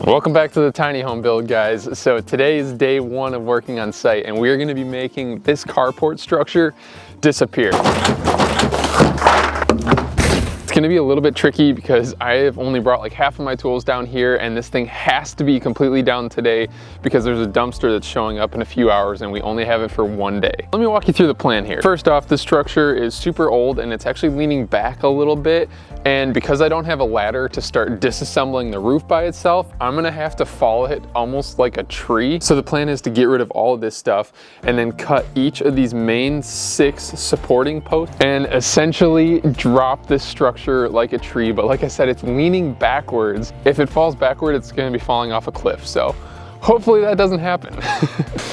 Welcome back to the tiny home build, guys. So today is day one of working on site, and we are going to be making this carport structure disappear. It's going to be a little bit tricky because I have only brought like half of my tools down here, and this thing has to be completely down today because there's a dumpster that's showing up in a few hours and we only have it for one day. Let me walk you through the plan here. First off, the structure is super old and it's actually leaning back a little bit, and because I don't have a ladder to start disassembling the roof by itself, I'm gonna have to follow it almost like a tree. So the plan is to get rid of all of this stuff and then cut each of these main 6 supporting posts and essentially drop this structure like a tree. But like I said, it's leaning backwards. If it falls backward, it's going to be falling off a cliff. So hopefully that doesn't happen.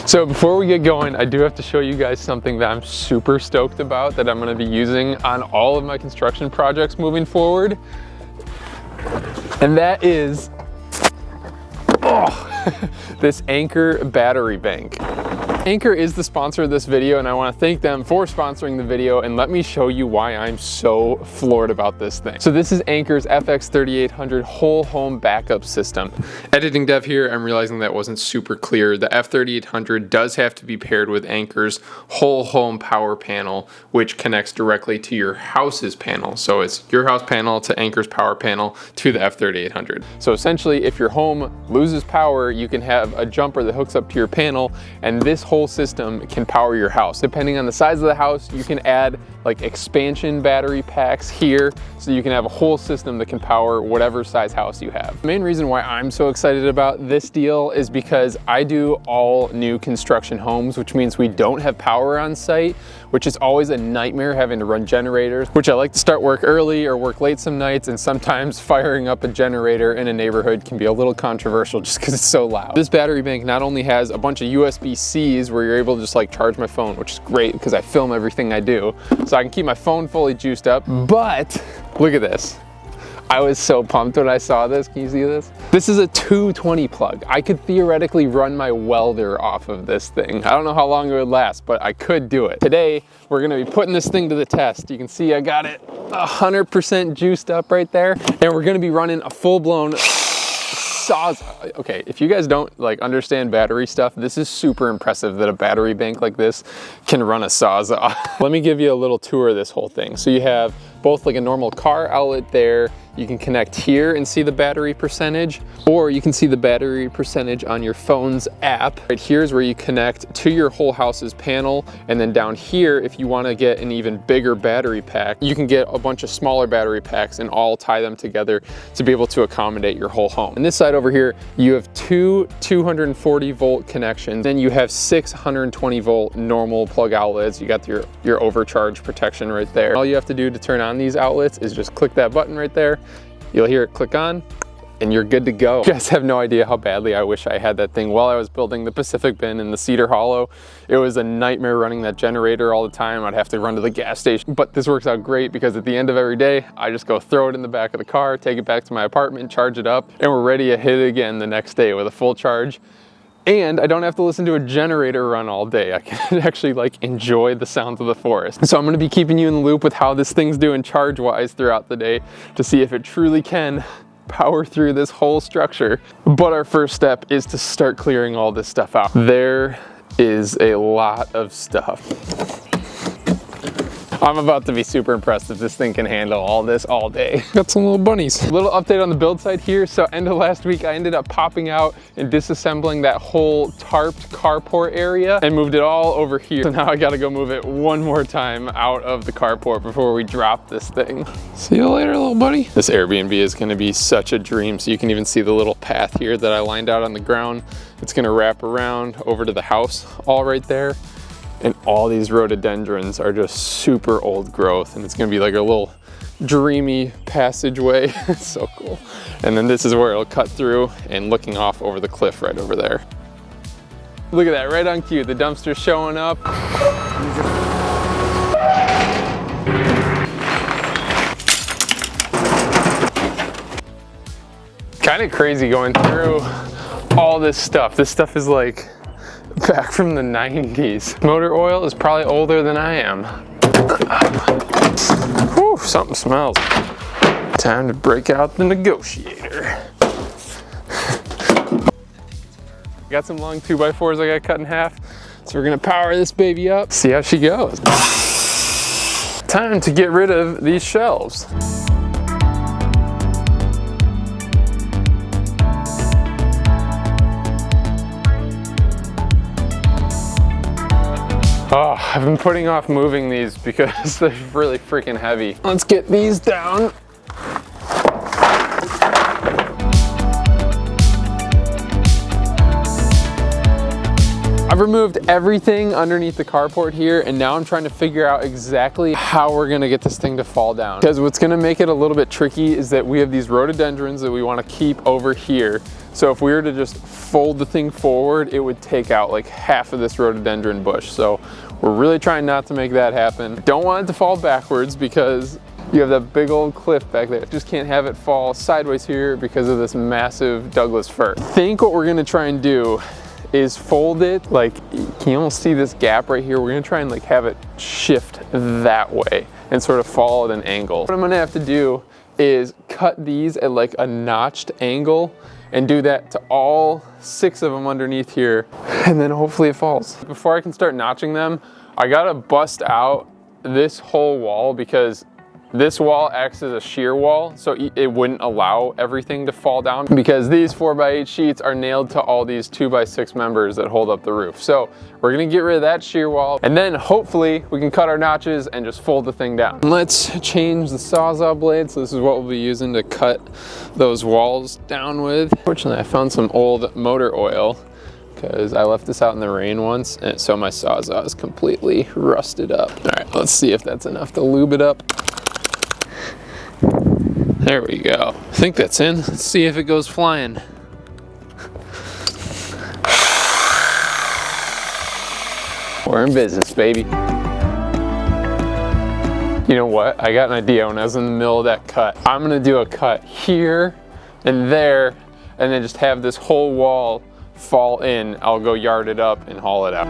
So before we get going, I do have to show you guys something that I'm super stoked about that I'm going to be using on all of my construction projects moving forward. And that is, this Anker battery bank. Anker is the sponsor of this video, and I want to thank them for sponsoring the video, and let me show you why I'm so floored about this thing. So this is Anker's F3800 whole home backup system. Editing dev here, I'm realizing that wasn't super clear. The F3800 does have to be paired with Anker's whole home power panel, which connects directly to your house's panel. So it's your house panel to Anker's power panel to the F3800. So essentially, if your home loses power, you can have a jumper that hooks up to your panel, and this whole system can power your house. Depending on the size of the house, you can add like expansion battery packs here, so you can have a whole system that can power whatever size house you have. The main reason why I'm so excited about this deal is because I do all new construction homes, which means we don't have power on site, which is always a nightmare having to run generators, which I like to start work early or work late some nights, and sometimes firing up a generator in a neighborhood can be a little controversial just because it's so loud. This battery bank not only has a bunch of USB-Cs where you're able to just like charge my phone, which is great because I film everything I do, so I can keep my phone fully juiced up, but look at this. I was so pumped when I saw this. Can you see this? This is a 220 plug. I could theoretically run my welder off of this thing. I don't know how long it would last, but I could do it. Today, we're gonna be putting this thing to the test. You can see I got it 100% juiced up right there, and we're gonna be running a full-blown Sawzall. Okay, if you guys don't like understand battery stuff, this is super impressive that a battery bank like this can run a Sawzall. Let me give you a little tour of this whole thing. So you have both like a normal car outlet there. You can connect here and see the battery percentage, or you can see the battery percentage on your phone's app. Right here is where you connect to your whole house's panel, and then down here, if you want to get an even bigger battery pack, you can get a bunch of smaller battery packs and all tie them together to be able to accommodate your whole home. And this side over here, you have 2 240 volt connections, then you have 6 120 volt normal plug outlets. You got your overcharge protection right there. All you have to do to turn on these outlets is just click that button right there. You'll hear it click on, and you're good to go. You guys have no idea how badly I wish I had that thing while I was building the Pacific Bin in the Cedar Hollow. It was a nightmare running that generator all the time. I'd have to run to the gas station, but this works out great because at the end of every day, I just go throw it in the back of the car, take it back to my apartment, charge it up, and we're ready to hit it again the next day with a full charge. And I don't have to listen to a generator run all day. I can actually like enjoy the sounds of the forest. So I'm gonna be keeping you in the loop with how this thing's doing charge-wise throughout the day to see if it truly can power through this whole structure. But our first step is to start clearing all this stuff out. There is a lot of stuff. I'm about to be super impressed if this thing can handle all this all day. Got some little bunnies. A little update on the build site here. So end of last week, I ended up popping out and disassembling that whole tarped carport area and moved it all over here. So now I gotta go move it one more time out of the carport before we drop this thing. See you later, little buddy. This Airbnb is gonna be such a dream. So you can even see the little path here that I lined out on the ground. It's gonna wrap around over to the house all right there. And all these rhododendrons are just super old growth, and it's gonna be like a little dreamy passageway. It's so cool. And then this is where it'll cut through and looking off over the cliff right over there. Look at that, right on cue, the dumpster's showing up. Kind of crazy going through all this stuff. This stuff is like back from the 90s. Motor oil is probably older than I am. Whew, something smells. Time to break out the negotiator. Got some long 2x4s I got cut in half. So we're gonna power this baby up, see how she goes. Time to get rid of these shelves. Oh, I've been putting off moving these because they're really freaking heavy. Let's get these down. I've removed everything underneath the carport here, and now I'm trying to figure out exactly how we're gonna get this thing to fall down. Because what's gonna make it a little bit tricky is that we have these rhododendrons that we wanna keep over here. So if we were to just fold the thing forward, it would take out like half of this rhododendron bush. So we're really trying not to make that happen. Don't want it to fall backwards because you have that big old cliff back there. Just can't have it fall sideways here because of this massive Douglas fir. I think what we're gonna try and do is fold it, like, can you almost see this gap right here? We're gonna try and like have it shift that way and sort of fall at an angle. What I'm gonna have to do is cut these at like a notched angle and do that to all 6 of them underneath here, and then hopefully it falls. Before I can start notching them, I gotta bust out this whole wall because this wall acts as a shear wall, so it wouldn't allow everything to fall down because these 4x8 sheets are nailed to all these 2x6 members that hold up the roof. So we're gonna get rid of that shear wall, and then hopefully we can cut our notches and just fold the thing down. Let's change the Sawzall blade. So this is what we'll be using to cut those walls down with. Fortunately, I found some old motor oil because I left this out in the rain once, and so my Sawzall is completely rusted up. All right, let's see if that's enough to lube it up. There we go. I think that's in. Let's see if it goes flying. We're in business, baby. You know what? I got an idea when I was in the middle of that cut. I'm gonna do a cut here and there, and then just have this whole wall fall in. I'll go yard it up and haul it out.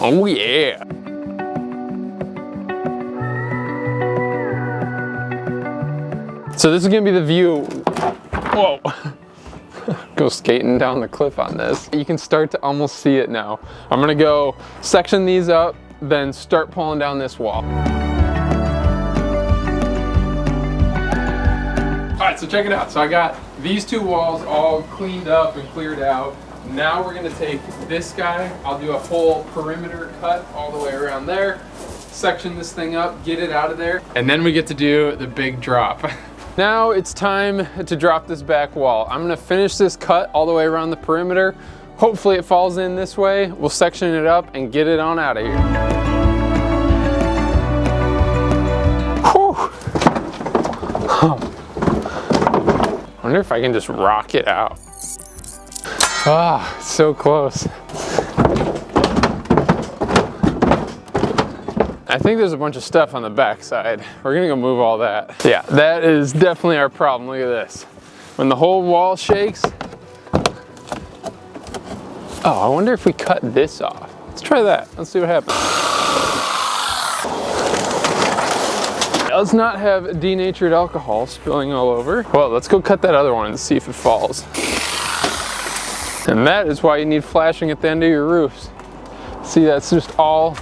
Oh yeah. So this is gonna be the view. Whoa. Go skating down the cliff on this. You can start to almost see it now. I'm gonna go section these up, then start pulling down this wall. All right, so check it out. So I got these 2 walls all cleaned up and cleared out. Now we're gonna take this guy, I'll do a whole perimeter cut all the way around there, section this thing up, get it out of there, and then we get to do the big drop. Now it's time to drop this back wall. I'm gonna finish this cut all the way around the perimeter. Hopefully it falls in this way. We'll section it up and get it on out of here. Whew. I wonder if I can just rock it out. Ah, so close. I think there's a bunch of stuff on the back side. We're gonna go move all that. Yeah, that is definitely our problem. Look at this. When the whole wall shakes. Oh, I wonder if we cut this off. Let's try that. Let's see what happens. Let's not have denatured alcohol spilling all over. Well, let's go cut that other one and see if it falls. And that is why you need flashing at the end of your roofs. See, that's just all,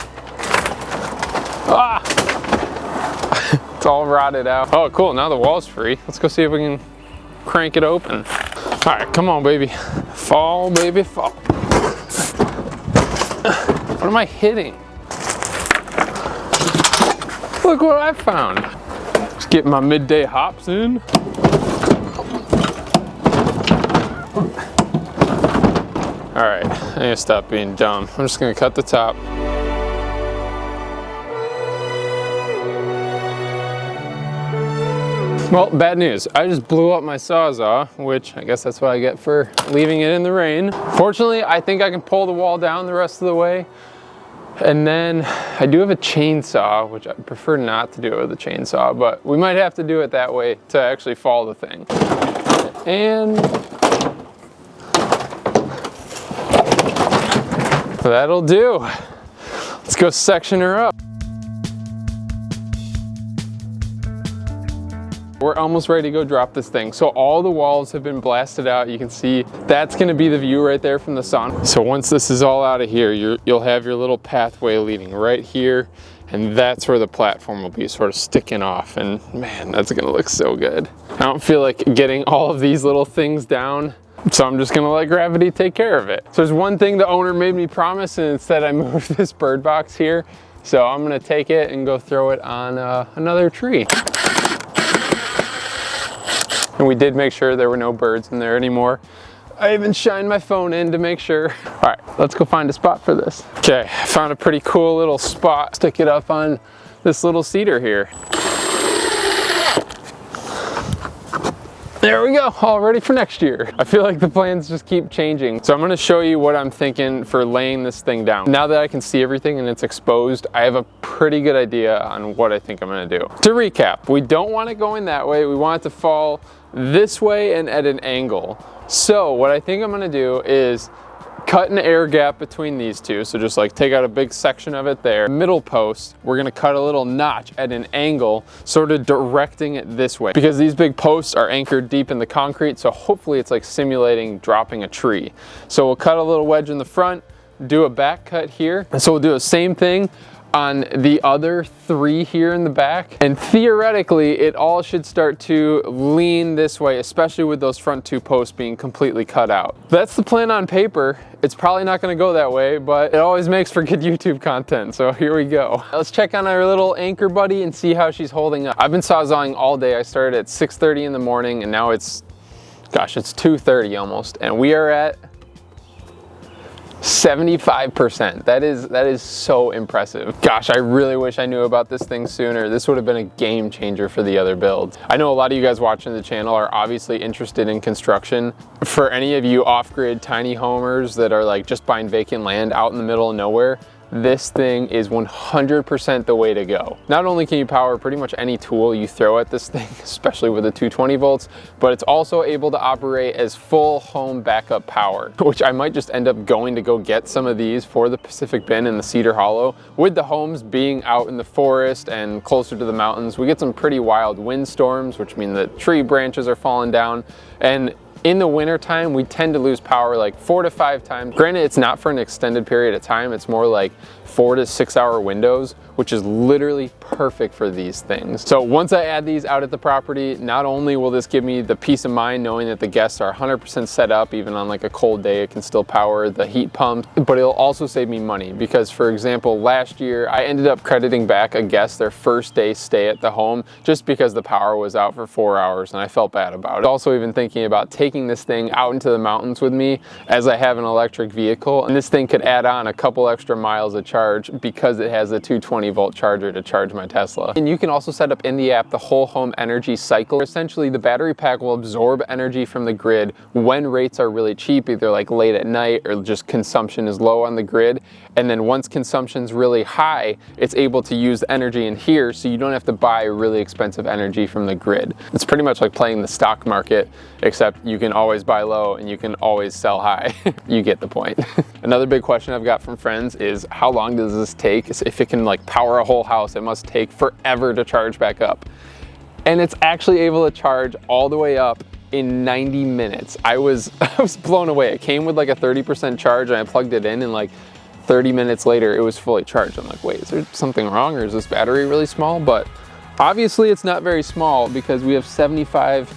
it's all rotted out. Oh, cool, now the wall's free. Let's go see if we can crank it open. All right, come on, baby. Fall, baby, fall. What am I hitting? Look what I found. Just getting my midday hops in. All right, I need to stop being dumb. I'm just gonna cut the top. Well, bad news. I just blew up my Sawzall, which I guess that's what I get for leaving it in the rain. Fortunately, I think I can pull the wall down the rest of the way. And then I do have a chainsaw, which I prefer not to do it with a chainsaw, but we might have to do it that way to actually fall the thing. And that'll do. Let's go section her up. We're almost ready to go drop this thing. So all the walls have been blasted out. You can see that's gonna be the view right there from the sun. So once this is all out of here, you'll have your little pathway leading right here, and that's where the platform will be sort of sticking off. And man, that's gonna look so good. I don't feel like getting all of these little things down, so I'm just gonna let gravity take care of it. So there's one thing the owner made me promise, and instead I moved this bird box here. So I'm gonna take it and go throw it on another tree. And we did make sure there were no birds in there anymore. I even shined my phone in to make sure. All right, let's go find a spot for this. Okay, I found a pretty cool little spot. Stick it up on this little cedar here. There we go, all ready for next year. I feel like the plans just keep changing. So I'm gonna show you what I'm thinking for laying this thing down. Now that I can see everything and it's exposed, I have a pretty good idea on what I think I'm gonna do. To recap, we don't want it going that way. We want it to fall this way and at an angle. So what I think I'm gonna do is cut an air gap between these two. So just like take out a big section of it there. Middle post, we're gonna cut a little notch at an angle, sort of directing it this way. Because these big posts are anchored deep in the concrete, so hopefully it's like simulating dropping a tree. So we'll cut a little wedge in the front, do a back cut here. And so we'll do the same thing on the other three here in the back. And theoretically, it all should start to lean this way, especially with those front two posts being completely cut out. That's the plan on paper. It's probably not gonna go that way, but it always makes for good YouTube content. So here we go. Let's check on our little Anker buddy and see how she's holding up. I've been sawzalling all day. I started at 6:30 in the morning and now it's 2:30 almost. And we are at 75%. That is so impressive. Gosh, I really wish I knew about this thing sooner. This would have been a game changer for the other builds. I know a lot of you guys watching the channel are obviously interested in construction. For any of you off-grid tiny homers that are like just buying vacant land out in the middle of nowhere, this thing is 100% the way to go. Not only can you power pretty much any tool you throw at this thing, especially with the 220 volts, but it's also able to operate as full home backup power, which I might just end up going to go get some of these for the Pacific Bin in the Cedar Hollow. With the homes being out in the forest and closer to the mountains, we get some pretty wild wind storms, which mean that tree branches are falling down. And in the winter time, we tend to lose power like 4 to 5 times. Granted, it's not for an extended period of time. It's more like 4 to 6 hour windows, which is literally perfect for these things. So once I add these out at the property, not only will this give me the peace of mind knowing that the guests are 100% set up, even on like a cold day, it can still power the heat pump, but it'll also save me money because, for example, last year I ended up crediting back a guest their first day stay at the home just because the power was out for 4 hours and I felt bad about it. Also even thinking about taking this thing out into the mountains with me as I have an electric vehicle, and this thing could add on a couple extra miles of charge because it has a 220 volt charger to charge my Tesla. And you can also set up in the app the whole home energy cycle. Essentially, the battery pack will absorb energy from the grid when rates are really cheap, either like late at night or just consumption is low on the grid. And then once consumption's really high, it's able to use the energy in here so you don't have to buy really expensive energy from the grid. It's pretty much like playing the stock market, except you can always buy low and you can always sell high. You get the point. Another big question I've got from friends is how long does this take? If it can like power a whole house, it must take forever to charge back up. And it's actually able to charge all the way up in 90 minutes. I was blown away. It came with like a 30% charge and I plugged it in and like 30 minutes later it was fully charged. I'm like, wait, is there something wrong or is this battery really small? But obviously it's not very small because we have 75%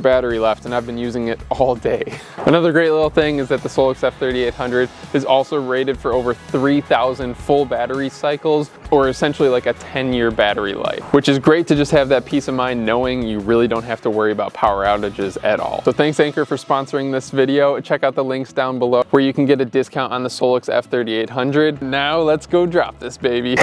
battery left and I've been using it all day. Another great little thing is that the SOLIX F3800 is also rated for over 3,000 full battery cycles, or essentially like a 10-year battery life, which is great to just have that peace of mind knowing you really don't have to worry about power outages at all. So thanks Anker for sponsoring this video. Check out the links down below where you can get a discount on the SOLIX F3800. Now let's go drop this baby.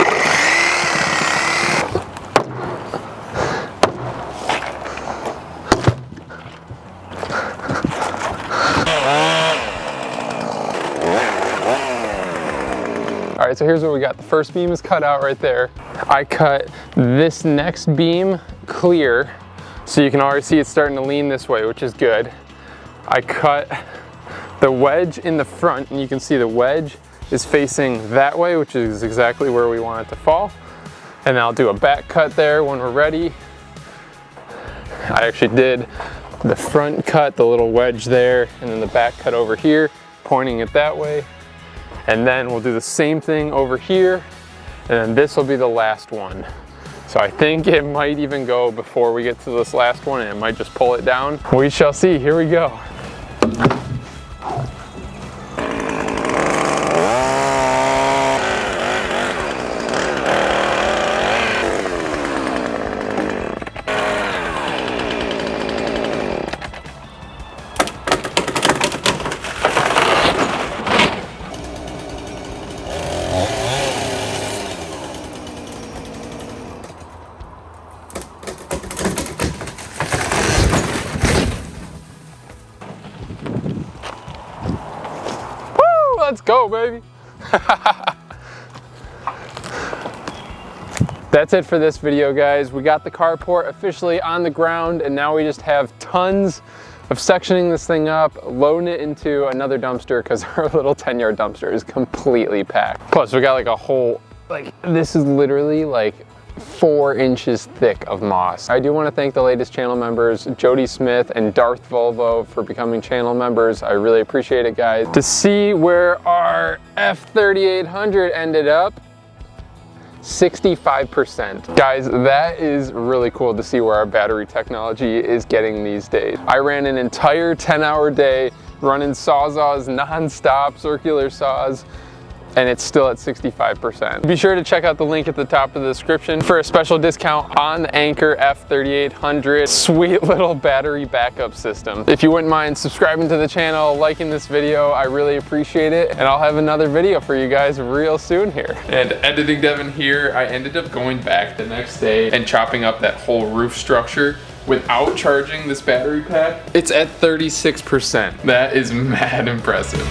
All right, so here's what we got. The first beam is cut out right there. I cut this next beam clear, so you can already see it's starting to lean this way, which is good. I cut the wedge in the front, and you can see the wedge is facing that way, which is exactly where we want it to fall. And I'll do a back cut there when we're ready. I actually did the front cut, the little wedge there, and then the back cut over here, pointing it that way. And then we'll do the same thing over here, and then this will be the last one. So I think it might even go before we get to this last one, and it might just pull it down. We shall see. Here we go. Let's go, baby. That's it for this video, guys. We got the carport officially on the ground, and now we just have tons of sectioning this thing up, loading it into another dumpster because our little 10-yard dumpster is completely packed. Plus, we got like a whole, like, this is literally like 4 inches thick of moss. I do want to thank the latest channel members, Jody Smith and Darth Volvo, for becoming channel members. I really appreciate it, guys. To see where our F3800 ended up, 65%. Guys, that is really cool to see where our battery technology is getting these days. I ran an entire 10-hour day running Sawzalls non-stop, circular saws, and it's still at 65%. Be sure to check out the link at the top of the description for a special discount on the Anker F3800 sweet little battery backup system. If you wouldn't mind subscribing to the channel, liking this video, I really appreciate it, and I'll have another video for you guys real soon here. And editing Devin here, I ended up going back the next day and chopping up that whole roof structure without charging this battery pack. It's at 36%. That is mad impressive.